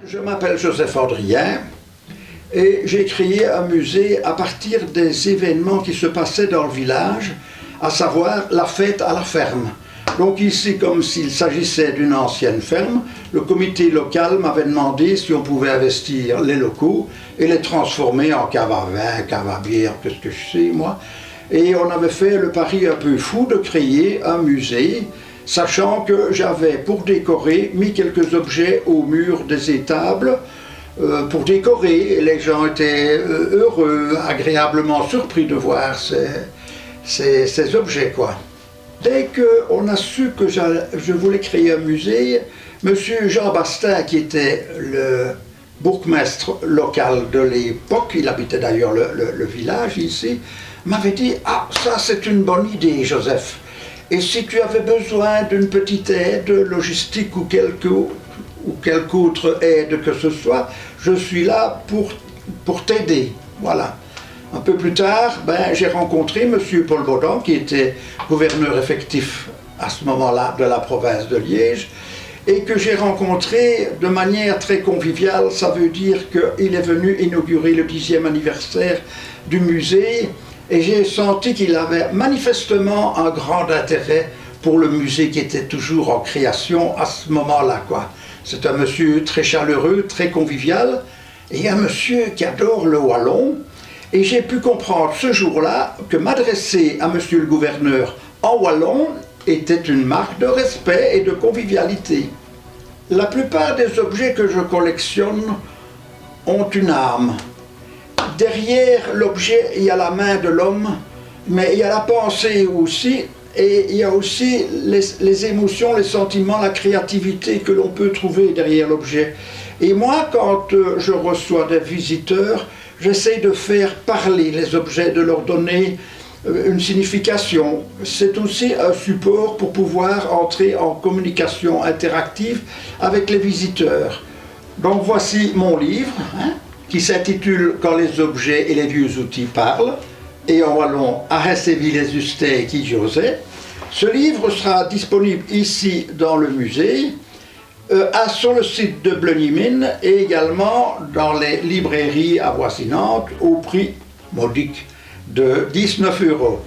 Je m'appelle Joseph Andrien et j'ai créé un musée à partir des événements qui se passaient dans le village, à savoir la fête à la ferme. Donc ici, comme s'il s'agissait d'une ancienne ferme, le comité local m'avait demandé si on pouvait investir les locaux et les transformer en cave à vin, cave à bière, qu'est-ce que je sais moi. Et on avait fait le pari un peu fou de créer un musée, sachant que j'avais pour décorer mis quelques objets au mur des étables pour décorer. Et les gens étaient heureux, agréablement surpris de voir ces objets, quoi. Dès qu'on a su que je voulais créer un musée, monsieur Jean Bastin, qui était le bourgmestre local de l'époque, il habitait d'ailleurs le village ici, m'avait dit « Ah, ça c'est une bonne idée, Joseph. Et si tu avais besoin d'une petite aide logistique ou quelque autre aide que ce soit, je suis là pour t'aider. » Voilà. Un peu plus tard, j'ai rencontré M. Paul Baudin, qui était gouverneur effectif à ce moment-là de la province de Liège, et que j'ai rencontré de manière très conviviale. Ça veut dire qu'il est venu inaugurer le 10e anniversaire du musée, et j'ai senti qu'il avait manifestement un grand intérêt pour le musée qui était toujours en création à ce moment-là, quoi. C'est un monsieur très chaleureux, très convivial, et un monsieur qui adore le wallon. Et j'ai pu comprendre ce jour-là que m'adresser à monsieur le gouverneur en wallon était une marque de respect et de convivialité. La plupart des objets que je collectionne ont une âme. Derrière l'objet, il y a la main de l'homme, mais il y a la pensée aussi, et il y a aussi les émotions, les sentiments, la créativité que l'on peut trouver derrière l'objet. Et moi, quand je reçois des visiteurs, j'essaie de faire parler les objets, de leur donner une signification. C'est aussi un support pour pouvoir entrer en communication interactive avec les visiteurs. Donc voici mon livre, qui s'intitule « Quand les objets et les vieux outils parlent » et en wallon « Arrêtez-vous les ustés qui j'osais ». Ce livre sera disponible ici dans le musée, sur le site de Bleunimine et également dans les librairies avoisinantes au prix modique de 19 €.